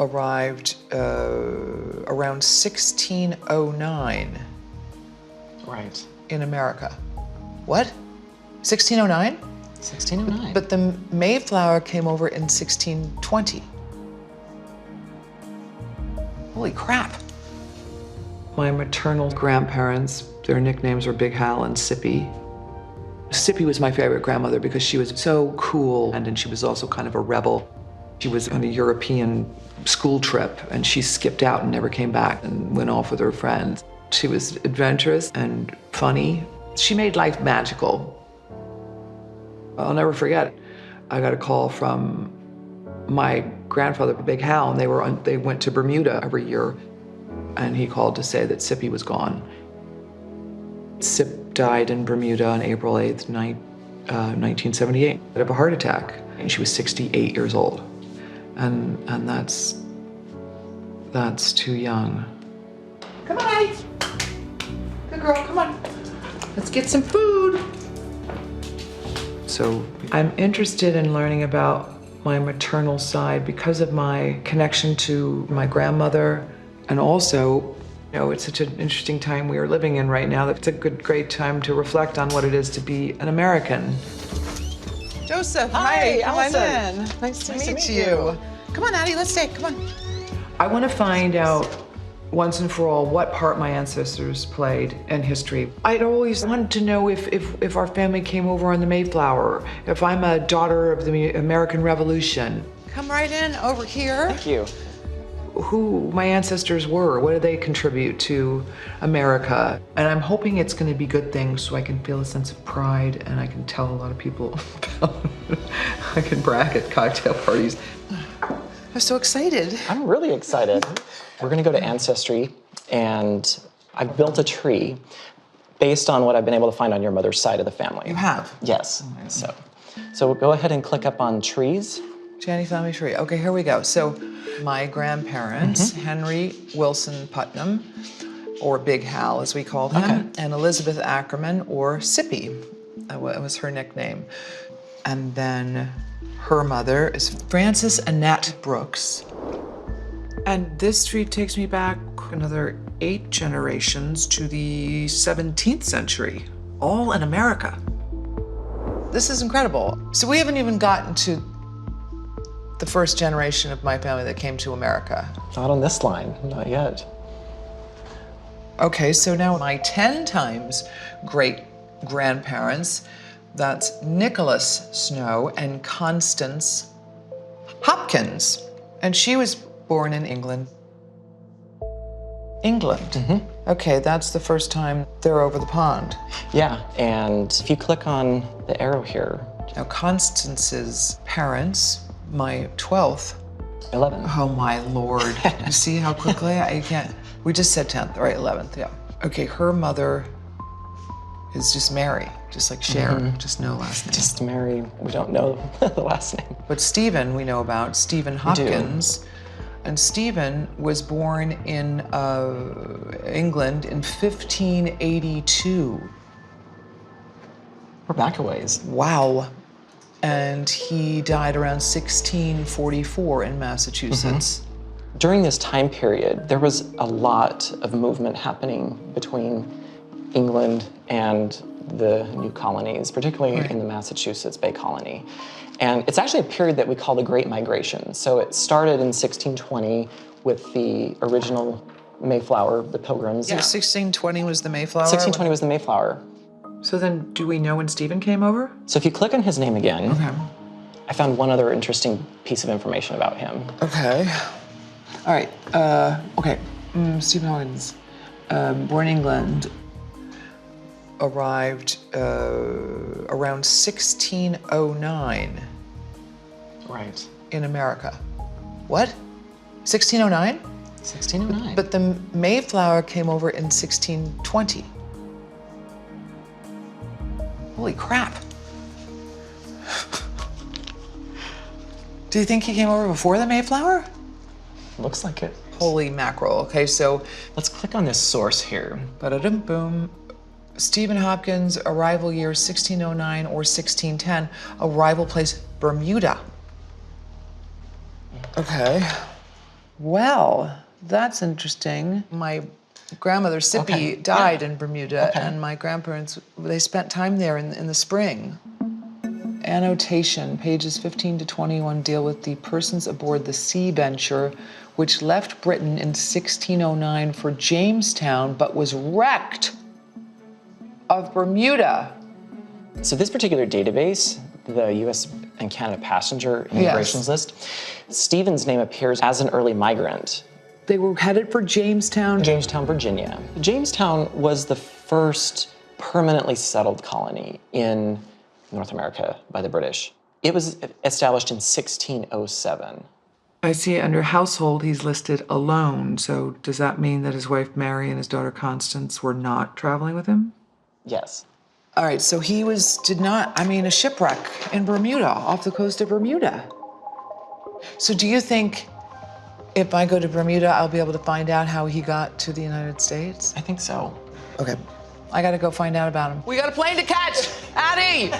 arrived around 1609. Right. In America. What? 1609? 1609. But the Mayflower came over in 1620. Holy crap. My maternal grandparents, their nicknames were Big Hal and Sippy. Sippy was my favorite grandmother because she was so cool, and she was also kind of a rebel. She was on a European school trip, and she skipped out and never came back and went off with her friends. She was adventurous and funny. She made life magical. I'll never forget, I got a call from my grandfather, Big Hal, and they went to Bermuda every year, and he called to say that Sippy was gone. Sip died in Bermuda on April 8th, 1978, of a heart attack, and she was 68 years old. And that's too young. Come on, Addie. Good girl, come on. Let's get some food. So I'm interested in learning about my maternal side because of my connection to my grandmother, and also, you know, it's such an interesting time we are living in right now that it's a great time to reflect on what it is to be an American. Joseph, hi, come on Allison. in. Nice to meet you. Come on, Addie, let's stay, come on. I want to find out once and for all what part my ancestors played in history. I'd always wanted to know if our family came over on the Mayflower, if I'm a daughter of the American Revolution. Come right in over here. Thank you. Who my ancestors were, what did they contribute to America? And I'm hoping it's going to be good things so I can feel a sense of pride and I can tell a lot of people about it. I can brag at cocktail parties. I'm so excited. I'm really excited. We're gonna go to Ancestry, and I've built a tree based on what I've been able to find on your mother's side of the family. You have? Yes. So go ahead and click up on trees. Janney family tree. Okay, here we go. So my grandparents, Henry Wilson Putnam, or Big Hal as we called him, and Elizabeth Ackerman, or Sippy, that was her nickname. And then her mother is Frances Annette Brooks. And this tree takes me back another 8 generations to the 17th century, all in America. This is incredible. So we haven't even gotten to the first generation of my family that came to America. Not on this line, not yet. Okay, so now my 10 times great grandparents, that's Nicholas Snow and Constance Hopkins. And she was born in England. England? Okay, that's the first time they're over the pond. Yeah, and if you click on the arrow here. Now, Constance's parents, my 12th. 11. Oh my Lord. You see how quickly I can't. We just said 10th, right? 11th, yeah. Okay, her mother is just Mary, just like Sharon, just no last name. Just Mary, we don't know the last name. But Stephen, we know about, Stephen Hopkins. And Stephen was born in England in 1582. We're back a ways. Wow. And he died around 1644 in Massachusetts. During this time period, there was a lot of movement happening between England and the new colonies, particularly in the Massachusetts Bay Colony. And it's actually a period that we call the Great Migration. So it started in 1620 with the original Mayflower, the Pilgrims. Yeah, 1620 was the Mayflower? 1620 was the Mayflower. So then, do we know when Stephen came over? So if you click on his name again, Okay. I found one other interesting piece of information about him. Okay. All right, okay. Stephen Hopkins, born in England, arrived around 1609. Right. In America. What? 1609? 1609. But the Mayflower came over in 1620. Holy crap. Do you think he came over before the Mayflower? Looks like it. Holy mackerel. Okay, so let's click on this source here. Ba-da-dum boom. Stephen Hopkins, arrival year 1609 or 1610, arrival place Bermuda. Okay. Well, that's interesting. My grandmother, Sippy, died in Bermuda, and my grandparents, they spent time there in the spring. Annotation, pages 15 to 21 deal with the persons aboard the Sea Venture, which left Britain in 1609 for Jamestown, but was wrecked of Bermuda. So this particular database, the US and Canada passenger immigrations list, Stephen's name appears as an early migrant. They were headed for Jamestown. Jamestown, Virginia. Jamestown was the first permanently settled colony in North America by the British. It was established in 1607. I see under household he's listed alone, so does that mean that his wife Mary and his daughter Constance were not traveling with him? Yes. All right, so he a shipwreck in Bermuda, off the coast of Bermuda. So do you think if I go to Bermuda, I'll be able to find out how he got to the United States? I think so. Okay, I gotta go find out about him. We got a plane to catch, Addie!